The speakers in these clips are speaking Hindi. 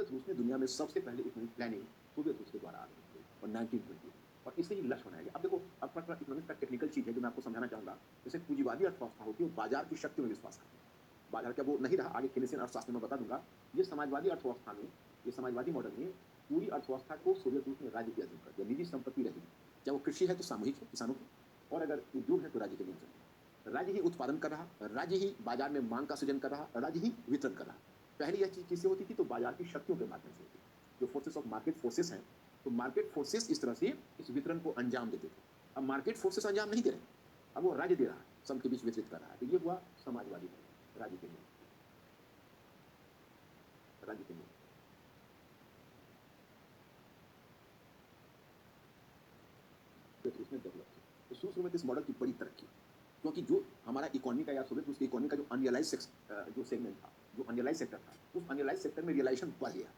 सोवियत रूस में दुनिया में सबसे पहले इकोनॉमिक प्लानिंग सोवियत रूस के द्वारा आरंभ हुई और 1920 और इससे ही लक्ष्य बनाया गया। अब देखो, अब थोड़ा इकोनॉमिक्स का टेक्निकल चीज़ है जो मैं आपको समझाना चाहूँगा। जैसे पूंजीवादी अर्थव्यवस्था होती है, वो बाजार की शक्ति में विश्वास करती है। बाजार क्या वो नहीं रहा, आगे केनेसियन अर्थशास्त्र में बता दूँगा। ये समाजवादी अर्थव्यवस्था में, ये समाजवादी मॉडल में पूरी अर्थव्यवस्था को सोवियत रूस ने राज्य के अधीन कर दिया। निजी संपत्ति रही, चाहे वो कृषि है तो सामूहिक है किसानों की, और अगर उद्योग है तो राज्य के नियंत्रण में। राज्य ही उत्पादन कर रहा, राज्य ही बाजार में मांग का सृजन कर रहा, राज्य ही वितरण कर रहा। पहले यह चीज़ किससे होती थी? तो बाजार की शक्तियों के माध्यम से होती थी। जो फोर्सेस ऑफ मार्केट फोर्सेस हैं, तो मार्केट फोर्सेस इस तरह से इस वितरण को अंजाम देते थे। अब मार्केट फोर्सेस अंजाम नहीं दे रहे, अब वो राज्य दे रहा है, सबके बीच वितरित कर रहा है। तो ये हुआ समाजवादी मॉडल, राज्य के नियंत्रण, राज्य के नियंत्रण। सोवियत रूस में डेवलप किया। तो शुरू-शुरू में तो इस मॉडल की बड़ी तरक्की, क्योंकि जो हमारा इकोनॉमी का या सोवियत रूस की इकोनॉमी का जो जो सेगमेंट था, जो अनरियलाइज़ सेक्टर था, उस अनरियलाइज़ सेक्टर में रियलाइज़ेशन बढ़ गया।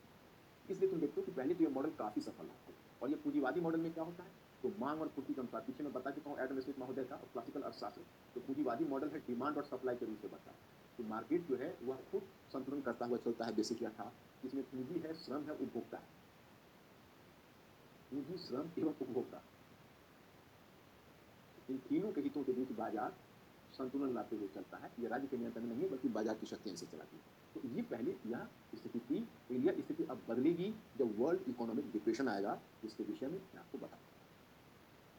इसलिए तुम देखते हो कि पहले तो ये मॉडल काफ़ी सफल रहा है। और ये पूंजीवादी मॉडल में क्या होता है? तो माँग और पूर्ति के अनुसार, पीछे मैं बता चुका हूँ एडम स्मिथ महोदय का और क्लासिकल अर्थशास्त्र। तो पूंजीवादी मॉडल है डिमांड और सप्लाई के रूप से बढ़ता है। तो मार्केट जो है वह खुद संतुलन करता हुआ चलता है बेसिक था। इसमें पूंजी है, श्रम है, उपभोक्ता है। पूंजी, श्रम एवं उपभोक्ता, इन तीनों के हितों के बीच बाजार संतुलन लाते हुए चलता है। ये राज्य के नियंत्रण में नहीं है, बल्कि बाजार की शक्तियाँ इसे चलाती है। तो ये पहले यह स्थिति थी। लेकिन यह स्थिति अब बदलेगी जब वर्ल्ड इकोनॉमिक डिप्रेशन आएगा, जिसके विषय में मैं आपको बताऊंगा।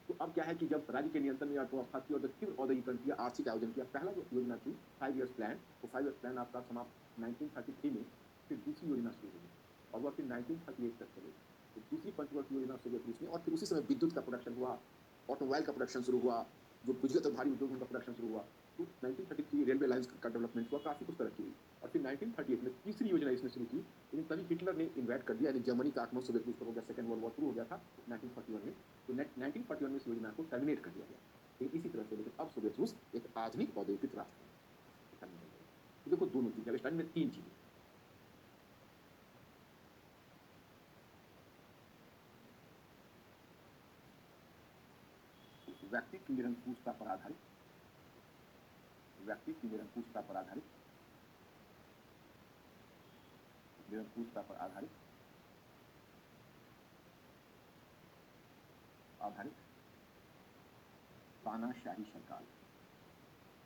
तो अब क्या है कि जब राज्य के नियंत्रण में अर्थव्यवस्था थी और जब तीव्र औद्योगिकरण किया, आर्थिक आयोजन किया, पहला जो योजना थी 5 ईयर्स प्लान, तो 5 ईयर्स प्लान आपका समाप्त 1933 में। फिर दूसरी योजना शुरू हुई और वह फिर 1938 तक चलेगी। तो दूसरी पंचवर्षीय योजना सोवियत रूस में, और फिर उसी समय विद्युत का प्रोडक्शन हुआ, ऑटोमोबाइल का प्रोडक्शन शुरू हुआ, जो भूमिगत और भारी उद्योग का प्रोडक्शन शुरू हुआ। तो 1933 रेलवे लाइन्स का डेवलपमेंट हुआ, काफ़ी कुछ तरक्की हुई। और फिर 1938 में तीसरी योजना इसने शुरू की, लेकिन तभी हिटलर ने इन्वाइट कर दिया, यानी जर्मनी का आक्रमण सोवियत रूस पर हो गया, सेकंड वर्ल्ड वॉर शुरू हो गया था 1941 में। तो 1941 में इस योजना को टर्मिनेट कर दिया गया। लेकिन इसी तरह से, लेकिन अब सोवियत रूस एक आधुनिक औद्योगिक राष्ट्र है। तो देखो दोनों चीजें, स्टार्टिंग में तीन चीजें। व्यक्ति की निरंकुशता पर आधारित, व्यक्ति की निरंकुशता पर आधारित, निरंकुशता पर आधारित, आधारित तानाशाही सरकार,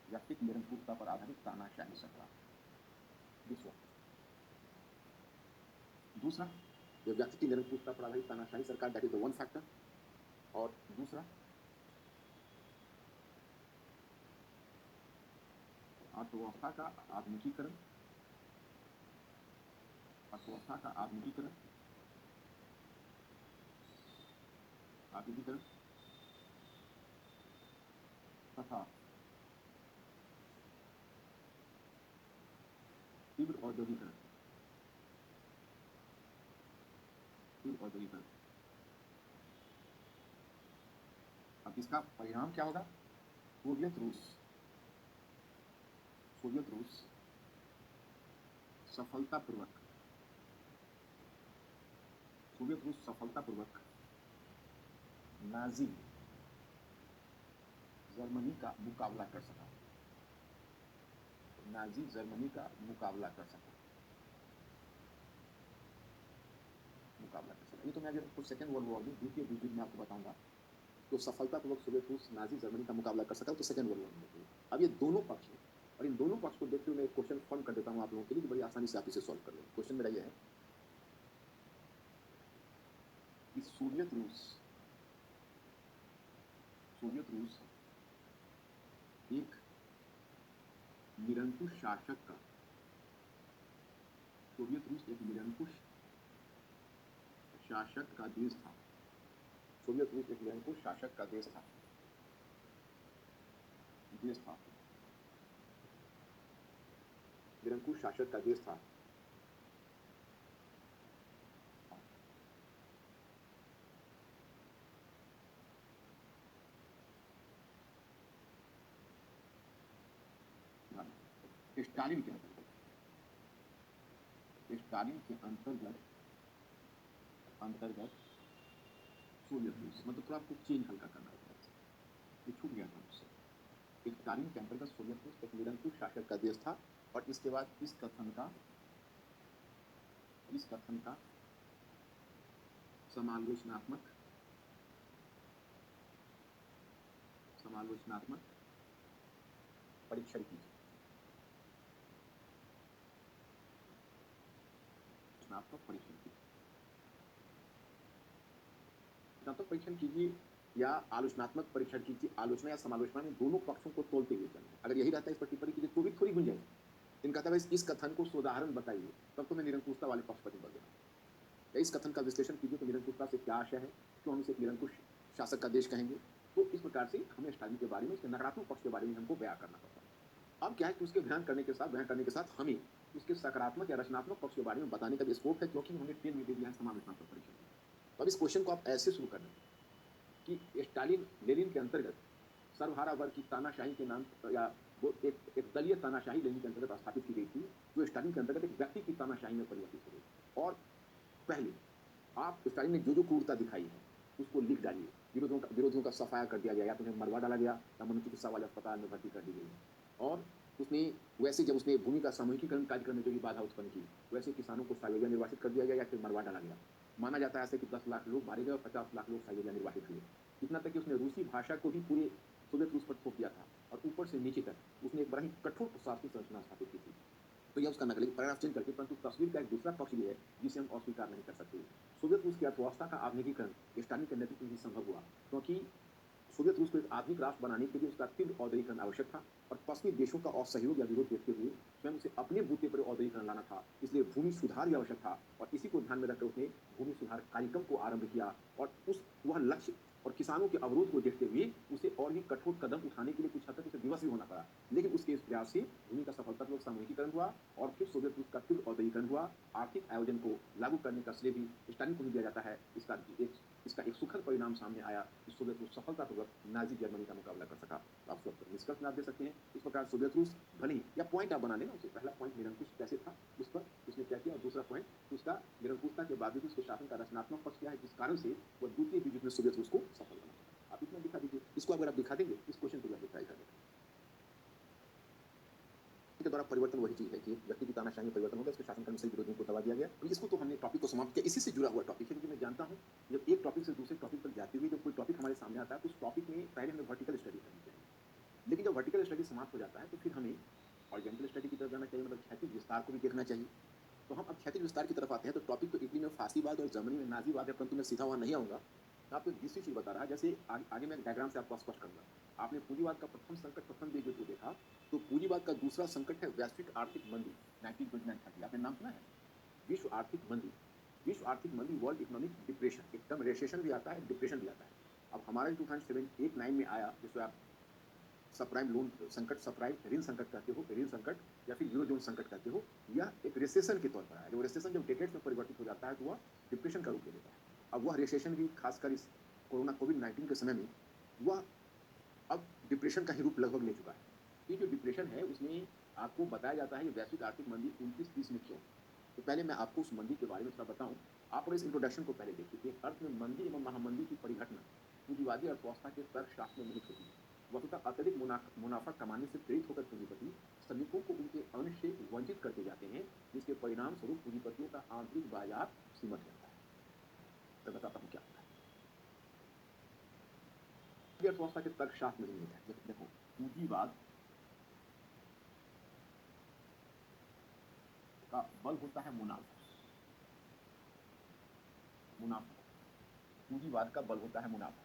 व्यक्ति की निरंकुशता पर आधारित तानाशाही सरकार। दूसरा, जो व्यक्ति की निरंकुशता पर आधारित तानाशाही सरकार, that is the one factor. और दूसरा, अर्थव्यवस्था का आधुनिकीकरण, अर्थव्यवस्था का आधुनिकीकरण, आधुनिकीकरण तथा तीव्र औद्योगिकरण, तीव्र औद्योगिकरण। अब इसका परिणाम क्या होगा? सोवियत रूस, सोवियत रूस सफलतापूर्वक, सोवियत रूस सफलतापूर्वक नाजी जर्मनी का मुकाबला कर सका, नाजी जर्मनी का मुकाबला कर सका, मुकाबला कर सका। ये तो मैं अगर कुछ सेकेंड वर्ल्ड वॉर में, द्वितीय विश्व युद्ध में आपको बताऊंगा, तो सफलतापूर्वक सोवियत रूस नाजी जर्मनी का मुकाबला कर सका, तो सेकेंड वर्ल्ड वॉर में। अब ये दोनों पक्ष हैं, और इन दोनों पक्ष को देखते हुए मैं एक क्वेश्चन फॉर्म कर देता हूं आप लोगों के लिए, कि बड़ी आसानी से आप इसे सॉल्व कर लेंगे। क्वेश्चन मेरा ये है कि सोवियत रूस, सोवियत रूस एक निरंकुश शासक का, सोवियत रूस एक निरंकुश शासक का देश था, सोवियत रूस एक निरंकुश शासक का देश था, देश था, निरंकुश शासक का देश था। स्टालिन के अंतर्गत, स्टालिन के अंतर्गत, अंतर्गत सोवियत रूस, मतलब थोड़ा आपको चेंज हल्का करना होगा, ये छूट गया था मुझसे। स्टालिन के अंतर्गत सोवियत रूस एक निरंकुश शासक का देश था। और इसके बाद इस कथन का इस कथन का समालोचनात्मक समालोचनात्मक परीक्षण कीजिए। रचनात्मक परीक्षण कीजिए, रचनात्मक परीक्षण कीजिए या आलोचनात्मक परीक्षण कीजिए। आलोचना या समालोचना में दोनों पक्षों को तोलते हुए चलना। अगर यही रहता है इस पर टिप्पणी कीजिए तो भी थोड़ी गुंजाइश है। इनका कहता है इस कथन को सोदाहरण बताइए, तब तो मैं निरंकुशता वाले पक्ष पर टिप्पणी देना। या इस कथन का विश्लेषण कीजिए तो निरंकुशता से क्या आशय है, क्यों हम इसे एक निरंकुश शासक का देश कहेंगे। तो इस प्रकार से हमें स्टालिन के बारे में, उसके नकारात्मक पक्ष के बारे में हमको बयान करना पड़ता है। अब क्या है कि उसके बयान करने के साथ हमें उसके सकारात्मक या रचनात्मक पक्ष के बारे में बताने का भी स्कोप है, क्योंकि हमने 10 में दे दिया है समालोचनात्मक परीक्षण। तो अब इस क्वेश्चन को आप ऐसे शुरू करना कि स्टालिन लेनिन के अंतर्गत सर्वहारा वर्ग की तानाशाही के नाम या वो एक दलीय तानाशाही लेनिन के अंतर्गत स्थापित की गई थी, जो स्टालिन के अंतर्गत एक व्यक्ति की तानाशाही में परिवर्तित हो गई। और पहले आप स्टालिन ने जो जो क्रूरता दिखाई है उसको लिख डालिए। विरोधियों का सफाया कर दिया गया, या तो उन्हें मरवा डाला गया या मनोचिकित्सा वाले अस्पताल में भर्ती कर दी गई। और उसने वैसे जब उसने भूमि का सामूहिकीकरण कार्यक्रम में जो भी बाधा उत्पन्न की, वैसे किसानों को साइलेरिया निर्वासित कर दिया गया या फिर मरवा डाला गया। माना जाता है ऐसे कि 10 लाख लोग मारे गए और 50 लाख लोग साइलेरिया निर्वासित हुए। इतना तक कि उसने रूसी भाषा को भी पूरे सोवियत रूस पर थोप दिया था, और ऊपर से नीचे तक उसने एक बड़ा ही कठोर प्रशासनिक संरचना स्थापित की थी। तो यह उसका नकली पैराग्राफ चेंज करके, परंतु तस्वीर का एक दूसरा पक्ष भी है जिसे हम अस्वीकार नहीं कर सकते। सोवियत रूस की अर्थव्यवस्था का आधुनिकीकरण स्टालिन के नेतृत्व में ही संभव हुआ, क्योंकि सोवियत रूस को एक आधुनिक राष्ट्र बनाने के लिए उसका तीव्र औद्योगिकरण आवश्यक था, और पश्चिमी देशों का असहयोग या विरोध देखते हुए स्वयं उसे अपने बूते पर औद्योगिकरण लाना था। इसलिए भूमि सुधार भी आवश्यक था, और इसी को ध्यान में रखकर उसने भूमि सुधार कार्यक्रम को आरंभ किया। और वह लक्ष्य और किसानों के अवरोध को देखते हुए उसे और भी कठोर कदम उठाने के लिए कुछ हद तक उसे विवश भी होना पड़ा। लेकिन उसके इस प्रयास से भूमि का सफलतापूर्वक सामूहिकीकरण हुआ, और फिर सोवियत रूस का तीव्र औद्योगिकरण हुआ। आर्थिक आयोजन को लागू करने का श्रेय भी स्टालिन को ही दिया जाता है। इसका एक सुखद परिणाम सामने आया कि सोवियत रूस सफलतापूर्वक नाजी जर्मनी का मुकाबला कर सका। तो आप सब निष्कर्ष में आप दे सकते हैं इस प्रकार सोवियत रूस भले ही, या पॉइंट आप बना लेना उसे, पहला पॉइंट निरंकुश कैसे था उस पर उसने क्या किया, और दूसरा पॉइंट उसका निरंकुशता के बावजूद उसके शासन का रचनात्मक पक्ष क्या है, जिस कारण से वह द्वितीय विश्व युद्ध में सोवियत रूस को सफल बना। आप इतना दिखा दीजिए। इसको अगर आप दिखा देंगे, इस क्वेश्चन को ट्राई करेंगे के द्वारा परिवर्तन वही चीज है कि व्यक्ति की तानाशाही में परिवर्तन होगा, इसके शासनकाल में सही विरोधियों को दबा दिया गया। तो इसको तो हमने टॉपिक को समाप्त किया। इसी से जुड़ा हुआ टॉपिक है, क्योंकि मैं जानता हूं जब एक टॉपिक से दूसरे टॉपिक पर जाते हुए जब कोई टॉपिक हमारे सामने आता है तो उस टॉपिक में पहले हमें वर्टिकल स्टडी करनी चाहिए, लेकिन जब वर्टिकल स्टडी समाप्त हो जाता है तो फिर हमें हॉरिजॉन्टल स्टडी की तरफ जाना चाहिए, मतलब क्षैतिज विस्तार को भी देखना चाहिए। तो हम अब क्षैतिज विस्तार की तरफ आते हैं। तो टॉपिक तो इटली में फासीवाद और जर्मनी में नाजीवाद है, परंतु मैं सीधा वहां नहीं आऊंगा। मैं आपको एक दूसरी चीज बता रहा है, जैसे आगे मैं डायग्राम से आपको स्पष्ट करूंगा। आपने पूंजीवाद का प्रथम संकट, प्रथम देश जो देखा, तो पूंजीवाद का दूसरा संकट है वैश्विक आर्थिक मंदी 1929-30। आपने नाम सुना है, विश्व आर्थिक मंदी। विश्व आर्थिक मंदी, वर्ल्ड इकोनॉमिक डिप्रेशन, एक टर्म रेसेशन भी आता है, डिप्रेशन भी आता है। अब हमारा 2007-8-9 में आया, जिसको आप सबप्राइम लोन संकट, सबप्राइम ऋण संकट कहते हो, ऋण संकट या फिर यूरोजोन संकट कहते हो, या एक रिसेशन के तौर पर आया। जो रिसेशन जब डेकेड्स में परिवर्तित हो जाता है तो वह डिप्रेशन का रूप ले लेता है। अब वह रिसेशन भी खासकर इस कोविड-19 के समय में वह अब डिप्रेशन का ही रूप लगभग ले चुका है। ये जो डिप्रेशन है उसमें आपको बताया जाता है ये वैश्विक आर्थिक मंदी 29-30 में क्यों। तो पहले मैं आपको उस मंदी के बारे में थोड़ा बताऊं। आप इस इंट्रोडक्शन को पहले देखिए। अर्थ में मंदी एवं महामंदी की परिघटना पूंजीवादी अर्थव्यवस्था के तर्कशास्त्र में निहित होती है। वस्तुतः अत्यधिक मुनाफा कमाने से प्रेरित होकर पूंजीपति श्रमिकों को उनके अंश से वंचित करते जाते हैं, जिसके परिणाम स्वरूप पूंजीपतियों का आंतरिक बाजार सीमित रहता है। तो बताता हूँ क्या होता है। अर्थव्यवस्था के तर्कशास्त्र में निहित है। देखो, पूंजीवाद का बल होता है मुनाफा। पूंजीवाद का बल होता है मुनाफा,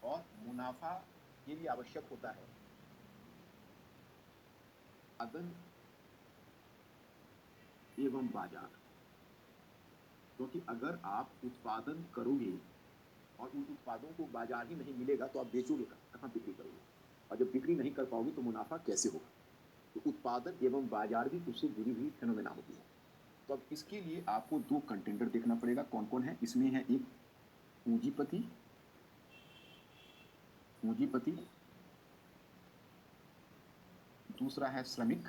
और मुनाफा के लिए आवश्यक होता है उत्पादन एवं बाजार। क्योंकि अगर आप उत्पादन करोगे और उन उत्पादों को बाजार ही नहीं मिलेगा तो आप बेचोगे कहाँ, बिक्री करोगे, और जब बिक्री नहीं कर पाओगे तो मुनाफा कैसे होगा। तो उत्पादन एवं बाजार भी उससे जुड़ी हुई फेनोमेना होती है। तो अब इसके लिए आपको दो कंटेंडर देखना पड़ेगा। कौन कौन है इसमें? है एक पूंजीपति, दूसरा है श्रमिक,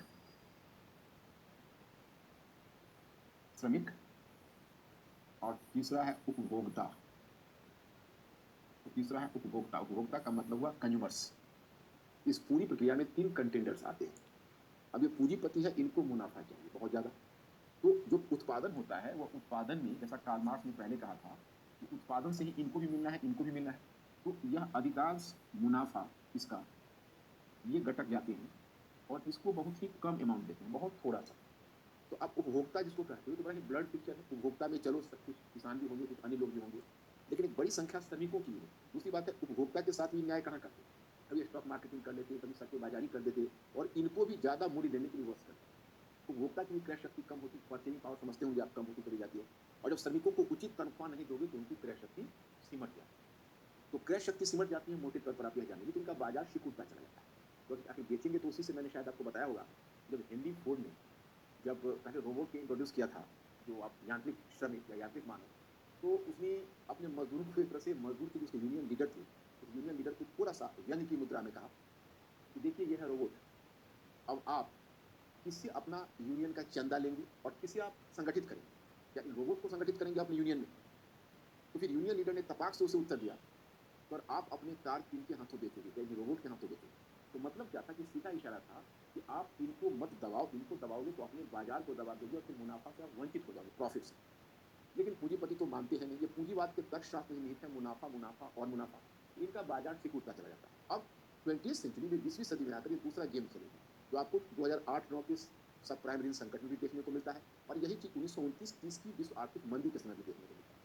और तीसरा है उपभोक्ता। उपभोक्ता का मतलब हुआ कंज्यूमर्स। इस पूरी प्रक्रिया में 3 कंटेंडर्स आते हैं। अब ये पूंजीपति है, इनको मुनाफा चाहिए बहुत ज्यादा, तो जो उत्पादन होता है, वो उत्पादन में जैसा कार्ल मार्क्स ने पहले कहा था कि उत्पादन से ही इनको भी मिलना है, इनको भी मिलना है। तो यह अधिकांश मुनाफ़ा इसका ये घटक जाते हैं और इसको बहुत ही कम अमाउंट देते हैं, बहुत थोड़ा-सा। तो अब उपभोक्ता जिसको कहते हो तो बड़ा ही ब्लड पिक्चर है। उपभोक्ता में चलो सब कुछ किसान भी होंगे, कुछ अन्य लोग भी होंगे, लेकिन एक बड़ी संख्या श्रमिकों की है। दूसरी बात है उपभोक्ता के साथ भी न्याय कहाँ करते हैं? कभी स्टॉक मार्केटिंग कर लेते, कभी सट्टेबाज़ी कर देते और इनको भी ज़्यादा मूल्य देने के लिए वश करते हैं। उपभोक्ता की भी क्रय शक्ति कम होती, परचेजिंग पावर समझते होंगे आप, कम होती चली जाती है और जब श्रमिकों को उचित तनख्वाह नहीं दोगे तो उनकी क्रय शक्ति सिमट जाती है। तो क्रय शक्ति सिमट जाती है, मोटे तौर पर आप यह जानेंगे तो उनका बाजार सिकुड़ता चला जाता है। तो आखिर बेचेंगे तो उसी से मैंने शायद आपको बताया होगा, जब हेनरी फोर्ड ने जब पहले रोबोट के इंट्रोड्यूस किया था, जो आप यांत्रिक श्रमिक या यांत्रिक मानव, तो उसने अपने मजदूरों को एक तरह से मजदूर के जो उसके यूनियन लीडर थे, उस यूनियन लीडर को थोड़ा-सा व्यंग्य की मुद्रा में कहा कि देखिए ये है रोबोट, अब आप किससे अपना यूनियन का चंदा लेंगे और किसे आप संगठित करेंगे? क्या इन रोबोट को संगठित करेंगे अपने यूनियन में? तो फिर यूनियन लीडर ने तपाक से उसे उत्तर दिया, "पर आप अपने कार किनके हाथों बेचोगे? क्या इन रोबोट के हाथों बेचोगे?" तो मतलब क्या था कि सीधा इशारा था कि आप इनको मत दबाओ, इनको दबाओगे तो अपने बाजार को दबा दोगे और फिर मुनाफा से आप वंचित हो जाओगे, प्रॉफिट से। लेकिन पूंजीपति तो मानते हैं नहीं, ये पूंजीवाद के तर्कशास्त्र में निहित है, मुनाफा, मुनाफा और मुनाफा। इनका बाजार सिकुड़ता चला जाता है। अब 20वीं सेंचुरी में 20वीं सदी में आकर ये दूसरा गेम खेलेंगे, जो आपको 2008-9 के सब प्राइम ऋण संकट में भी देखने को मिलता है और यही चीज़ 1929-30 की विश्व आर्थिक मंदी के समय भी देखने को मिलता है।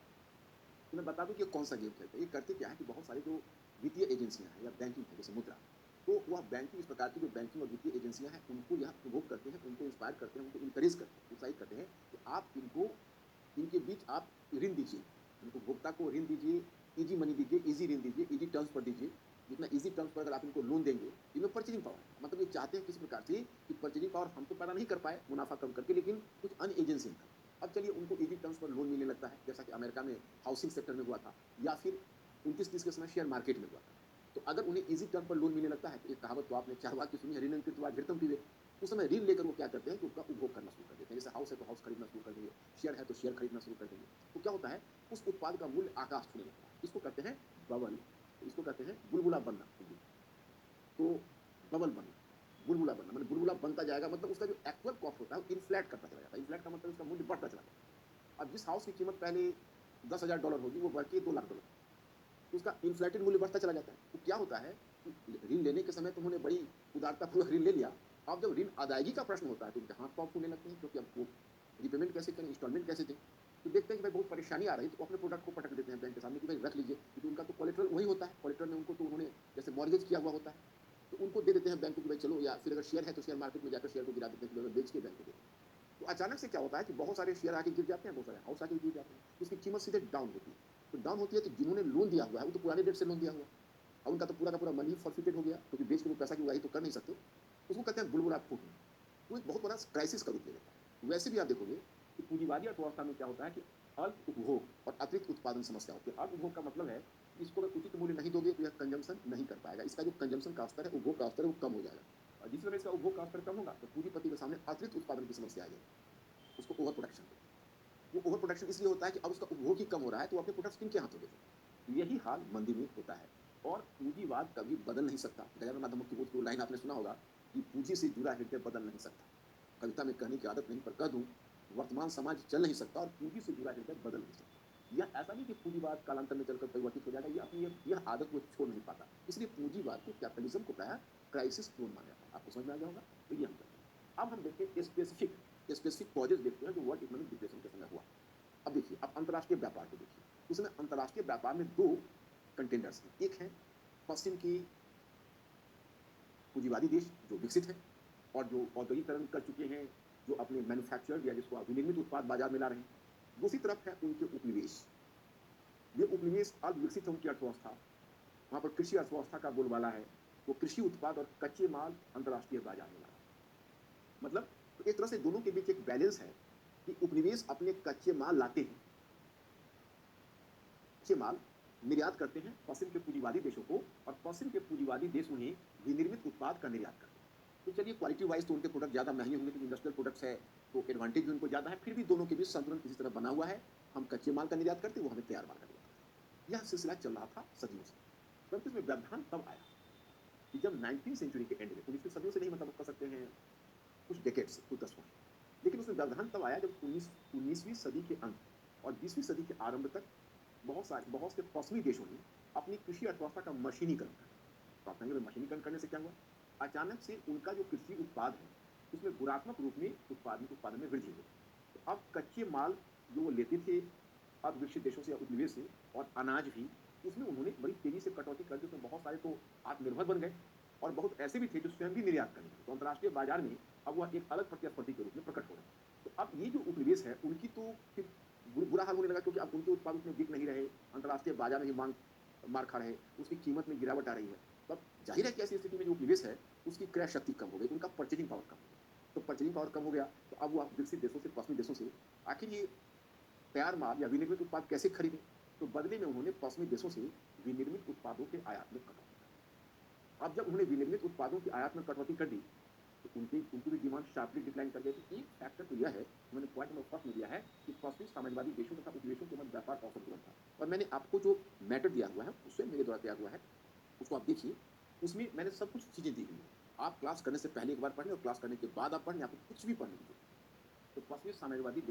तो मैं बता दूं कि ये कौन सा गेम खेलते हैं। ये करते क्या है कि बहुत सारी जो वित्तीय एजेंसियां हैं या बैंकिंग है जैसे मुद्रा, तो वह बैंकिंग इस प्रकार की जो बैंकिंग और वित्तीय एजेंसियां हैं उनको यह प्रमोट करते हैं, उनको इंस्पायर करते हैं, उनको इंकरेज करते हैं, उत्साहित करते हैं कि आप इनको इनके बीच आप ऋण दीजिए, उपभोक्ता को ऋण दीजिए, ईजी मनी दीजिए, ईजी ऋण दीजिए, ईजी टर्म्स पर दीजिए। जितना ईजी टर्म्स पर अगर आप इनको लोन देंगे, इनमें परचेजिंग पावर है। मतलब ये चाहते हैं किसी प्रकार से कि परचेजिंग पावर हम तो पैदा नहीं कर पाए मुनाफा कम करके, लेकिन कुछ अन्य एजेंसियां हैं। अब चलिए उनको ईजी टर्म्स पर लोन मिलने लगता है, जैसा कि अमेरिका में हाउसिंग सेक्टर में हुआ था या फिर 29-30 के समय शेयर मार्केट में हुआ था। तो अगर उन्हें ईजी टर्म पर लोन मिलने लगता है, तो एक कहावत तो आपने चार वाक्य सुनी है, ऋण कृत्वा घृतम पिबेत। उस समय ऋण लेकर वो क्या करते हैं कि उसका उपभोग करना शुरू कर देते हैं। जैसे हाउस है तो हाउस खरीदना शुरू कर देंगे, शेयर है तो शेयर खरीदना शुरू कर देंगे। तो क्या होता है, उस उत्पाद का मूल्य आकाश छूने लगता है। इसको कहते हैं बबल, इसको कहते हैं बुलबुला बनना। तो बबल बनना, बुलबुला बनना, मतलब बुलबुला बनता जाएगा, मतलब उसका जो एक्चुअल कॉस्ट होता है वो इन्फ्लेट करता चला जाता है। इन्फ्लेट का मतलब उसका मूल्य बढ़ता चला जाता है। अब जिस हाउस की कीमत पहले $10,000 होगी, वो बढ़ के $2 लाख, तो उसका इन्फ्लेटेड मूल्य बढ़ता चला जाता है। तो क्या होता है कि ऋण लेने के समय तो उन्होंने बड़ी उदारतापूर्वक ऋण ले लिया। अब जब ऋण अदायगी का प्रश्न होता है तो उनके हाथ पाँव फूलने लगते हैं, क्योंकि अब वो रिपेमेंट कैसे करें, इंस्टॉलमेंट कैसे दें। तो देखते हैं कि भाई बहुत परेशानी आ रही है, तो अपने प्रोडक्ट को पटक देते हैं बैंक के सामने कि भाई रख लीजिए, क्योंकि उनका तो कोलेटरल वही होता है। कोलेटरल में उनको तो उन्होंने जैसे मॉर्गेज किया हुआ होता है, तो उनको दे देते हैं बैंक को कि भाई चलो, या फिर अगर शेयर है तो शेयर मार्केट में जाकर शेयर को गिरा देते हैं कि भाई बेच के बैंक को देते हैं। तो अचानक से क्या होता है कि बहुत सारे शेयर आके गिर जाते हैं, बहुत सारे हाउस आके गिर जाते हैं, तो उसकी कीमत सीधे डाउन होती है। तो डाउन होती है तो जिन्होंने लोन दिया हुआ है वो तो पुराने डेट से लोन दिया हुआ है, और उनका तो पूरा का पूरा मनी फॉरफिटेड हो गया, क्योंकि बेच के वो पैसा की उगाही तो कर नहीं सकते। उसको कहते हैं बुलबुला फूटना। वो एक बहुत बड़ा क्राइसिस का रूप ले लेता है। वैसे भी आप देखोगे कि पूंजीवादी अर्थव्यवस्था में क्या होता है कि अल्प उपभोग और अतिरिक्त उत्पादन समस्या होती है। अल्प उपभोग का मतलब है कि इसको अगर उचित मूल्य नहीं दोगे तो यह कंजम्पशन नहीं कर पाएगा। इसका जो कंजम्पशन का स्तर है, उपभोग का स्तर है, वो कम हो जाएगा, और जिस समय इसका उपभोग का स्तर कम होगा तो पूंजीपति के सामने अतिरिक्त उत्पादन की समस्या आ जाएगी। उसको ओवर प्रोडक्शन कहते हैं। वो ओवर प्रोडक्शन इसलिए होता है कि अब उसका उपभोग ही कम हो रहा है, तो वो अपने प्रोडक्ट्स किनके हाथों बेचेगा। यही हाल मंदी में होता है और पूंजीवाद कभी बदल नहीं सकता। गजानन माधव की वो लाइन आपने सुना होगा कि पूंजी से जुड़ा हृदय बदल नहीं सकता। कविता में कहने की आदत नहीं, पर कह दूं, वर्तमान समाज चल नहीं सकता और पूंजी से जुड़ा हृदय बदल नहीं सकता। यह ऐसा नहीं कि पूंजीवाद कालांतर में चलकर परिवर्तित हो जाएगा, यह अपनी यह आदत वो छोड़ नहीं पाता। इसलिए पूंजीवाद को, कैपिटलिज्म को प्रायः क्राइसिस प्रोन माना जाता है। आपको समझ में आ गया होगा। तो ये हम करते हैं। अब हम देखते हैं स्पेसिफिक स्पेसिफिक कॉजेज देखते हैं जो वर्ल्ड इकोनॉमिक डिप्रेशन के समय हुआ। अब देखिए, अब अंतर्राष्ट्रीय व्यापार को देखिए। उसमें अंतर्राष्ट्रीय व्यापार में दो कंटेंडर्स हैं। एक है पश्चिम की पूंजीवादी देश जो विकसित हैं और जो औद्योगिकरण कर चुके हैं, जो अपने मैन्युफैक्चर्ड या जिसको विनिर्मित उत्पाद बाजार में ला रहे हैं। दूसरी तरफ है उनके उपनिवेश। ये उपनिवेश अल्पविकसित है, उनकी अर्थव्यवस्था, वहाँ पर कृषि अर्थव्यवस्था का बोलबाला है। वो कृषि उत्पाद और कच्चे माल अंतर्राष्ट्रीय बाजार में ला रहा है। मतलब तो एक तरह से दोनों के बीच एक बैलेंस है कि उपनिवेश अपने कच्चे माल लाते हैं, कच्चे माल निर्यात करते हैं पश्चिम के पूंजीवादी देशों को, और पश्चिम के पूंजीवादी देश उन्हें विनिर्मित उत्पाद का निर्यात करते हैं। तो चलिए, क्वालिटी वाइज तो उनके प्रोडक्ट ज़्यादा महंगे होंगे, क्योंकि इंडस्ट्रियल प्रोडक्ट्स है, तो एडवांटेज भी उनको ज़्यादा है। फिर भी दोनों के बीच संतुलन किसी तरह बना हुआ है। हम कच्चे माल का निर्यात करते हैं, वो हमें तैयार माल का निर्यात करते हैं। यह सिलसिला चल रहा था सदियों से। परंतु इसमें व्यवधान तब आया कि जब 19वीं सेंचुरी के एंड में, 19वीं सदियों से नहीं, मतलब कह सकते हैं कुछ डेकेड्स, कुछ दशकों, लेकिन उसमें व्यवधान तब आया जब 19वीं सदी के अंत और 20वीं सदी के आरंभ तक बहुत से पश्चिमी देशों ने अपनी कृषि अर्थव्यवस्था का मशीनीकरण कर दिया। तो आप कहेंगे मशीनीकरण करने से क्या हुआ? अचानक से उनका जो कृषि उत्पाद है, उसमें गुणात्मक रूप में उत्पादन में वृद्धि हुई। तो अब कच्चे माल जो वो लेते थे अविकसित देशों से या उपनिवेश से, और अनाज भी, उसमें उन्होंने बड़ी तेजी से कटौती कर दी। उसमें बहुत सारे तो आत्मनिर्भर बन गए और बहुत ऐसे भी थे जो स्वयं भी निर्यात करने लगे। तो अंतर्राष्ट्रीय बाजार में अब वह एक अलग प्रतिस्पर्धी के रूप में प्रकट हो रहे हैं। तो अब ये जो उपनिवेश है उनकी तो फिर बुरा हाल होने लगा, क्योंकि अब उनके उत्पाद उसमें बिक नहीं रहे, अंतर्राष्ट्रीय बाजार में भी मांग मार खा रहे, उसकी कीमत में गिरावट आ रही है। तो अब जाहिर है कि ऐसी स्थिति में जो उपनिवेश है उसकी क्रय शक्ति कम हो गई, उनका परचेजिंग पावर कम हो गया। तो परचेजिंग पावर कम हो गया, तो अब वो विकसित देशों से, पश्चिमी देशों से आखिर ये तैयार माल या विनिर्मित उत्पाद कैसे खरीदें? तो बदले में उन्होंने पश्चिमी देशों से विनिर्मित उत्पादों के आयात में कटौती कर दी। अब जब उन्होंने विनिर्मित उत्पादों की आयात में कटौती कर दी, तो उनकी भी डिमांड शार्पली डिक्लाइन कर गई। तो एक फैक्टर तो यह है, मैंने पॉइंट नंबर फर्स्ट में दिया है कि पश्चिमी साम्राज्यवादी देशों तथा उपनिवेशों के मध्य व्यापार असंतुलन था। और मैंने आपको जो मैटर दिया हुआ है, उससे मेरे द्वारा दिया हुआ है, उसको आप देखिए। उसमें मैंने सब कुछ चीज़ें दी हुई हैं। आप क्लास करने से पहले एक बार पढ़ लें और क्लास करने के बाद आप पढ़ लें, आपको कुछ भी पढ़ने की जरूरत नहीं। तो पश्चिमी साम्राज्यवादी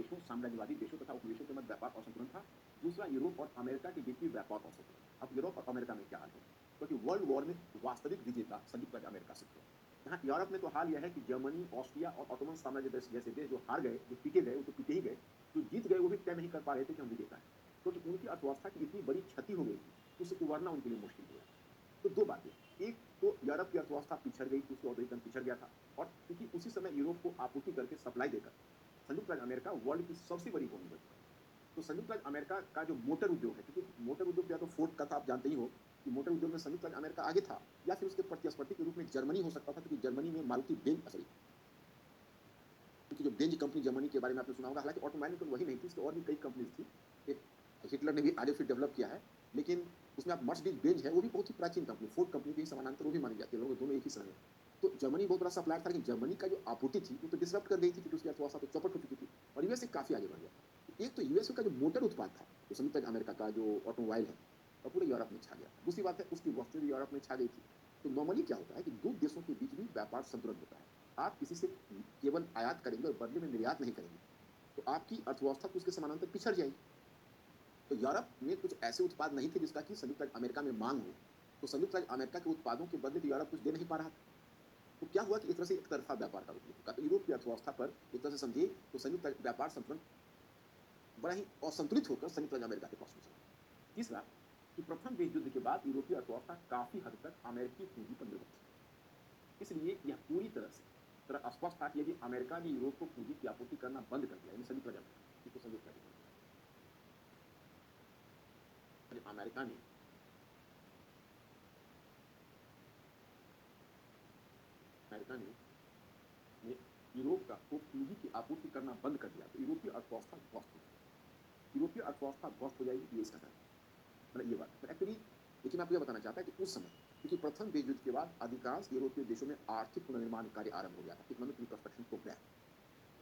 देशों तथा उपनिवेशों के मध्य व्यापार असंतुलन था। दूसरा, यूरोप और अमेरिका के बीच भी व्यापार असंतुलन। अब यूरोप और अमेरिका में क्या हाल है? क्योंकि वर्ल्ड वॉर में वास्तविक विजेता संयुक्त राज्य अमेरिका से हुआ। यहाँ यूरोप में तो हाल यह है कि जर्मनी, ऑस्ट्रिया और ऑटोमन साम्राज्य जैसे देश जो हार गए, जो पीटे गए, वो तो पीटे ही गए। जो जीत गए वो भी तय नहीं कर पा रहे थे कि हम विजेता है, क्योंकि उनकी अर्थव्यवस्था की इतनी बड़ी क्षति हो गई थी, उससे उबरना उनके लिए मुश्किल हो गया। तो दो बातें, एक तो यूरोप की अर्थव्यवस्था पिछड़ गई, उसके औद्योगिकरण पिछड़ गया था, और क्योंकि उसी समय यूरोप को आपूर्ति करके, सप्लाई देकर संयुक्त राज्य अमेरिका वर्ल्ड की सबसे बड़ी इकोनॉमी बन चुका है। तो संयुक्त राज्य अमेरिका का जो मोटर उद्योग है, क्योंकि मोटर उद्योग या तो फोर्ड का था, आप जानते ही हो कि मोटर उद्योग में संयुक्त राज्य अमेरिका आगे था, या फिर उसके प्रतिस्पर्धी के रूप में जर्मनी हो सकता था, क्योंकि जर्मनी में मारुति बेंज, सॉरी, क्योंकि जो बेंज कंपनी जर्मनी के बारे में आपने सुना होगा, हालांकि ऑटोमोबाइल में वही नहीं थी, इसके और भी कई कंपनीज थी। एक हिटलर ने भी आगे फिर डेवलप किया है, लेकिन उसमें आप मर्सिडीज बेंज है, वो भी बहुत ही प्राचीन कंपनी, फोर्ड कंपनी के समानांतर वो भी मानी जाती है, लोग दोनों एक ही समय में। तो जर्मनी बहुत बड़ा सप्लायर था, लेकिन जर्मनी का जो आपूर्ति थी वो तो डिसरप्ट कर गई थी, क्योंकि उसकी अर्थव्यवस्था तो चौपट हो चुकी थी, और यूएसए काफी आगे बढ़ गया था। एक तो यूएसए का जो मोटर उत्पाद था, जो संयुक्त राज्य अमेरिका का जो ऑटोमोबाइल है, वो पूरे यूरोप में छा गया था। दूसरी बात है, उसकी वस्तुएं भी यूरोप में छा गई थी। तो नॉर्मली क्या होता है कि दो देशों के बीच भी व्यापार संतुलन होता है। आप किसी से केवल आयात करेंगे और बदले में निर्यात नहीं करेंगे, तो आपकी अर्थव्यवस्था तो उसके समानांतर पिछड़ जाएगी। तो यूरोप में कुछ ऐसे उत्पाद नहीं थे जिसका कि संयुक्त राज्य अमेरिका में मांग हो, तो संयुक्त राज्य अमेरिका के उत्पादों के बदले तो यूरोप कुछ दे नहीं पा रहा था। तो क्या हुआ कि एक तरह से एक तरफा व्यापार का रूप ले चुका। तो यूरोप की अर्थव्यवस्था पर एक तरह से समझिए तो संयुक्त व्यापार संतुलन बड़ा ही असंतुलित होकर संयुक्त राज्य अमेरिका के पक्ष में चला। तीसरा, कि प्रथम विश्व युद्ध के बाद यूरोपीय अर्थव्यवस्था काफी हद तक अमेरिकी पूंजी पर निर्भर थी। इसलिए यह पूरी तरह से स्पष्ट था कि यदि अमेरिका ने यूरोप को पूंजी की आपूर्ति करना बंद कर दिया, संयुक्त राज्य अमेरिका, तो संयुक्त राज्य अमेरिका ने अमेरिका ने यूरोप का को पूंजी की आपूर्ति करना बंद कर दिया, तो यूरोपीय अर्थव्यवस्था ध्वस्त हो जाएगी। यूरोपीय अर्थव्यवस्था ध्वस्त हो जाएगी, ये इसका कारण है। मतलब ये बात है एक्चुअली। लेकिन मैं आपको यह बताना चाहता है कि उस समय, क्योंकि प्रथम विश्व युद्ध के बाद अधिकांश यूरोपीय देशों में आर्थिक पुनर्निर्माण कार्य आरंभ हो गया था, इकोनॉमिक रिकंस्ट्रक्शन प्रोग्राम।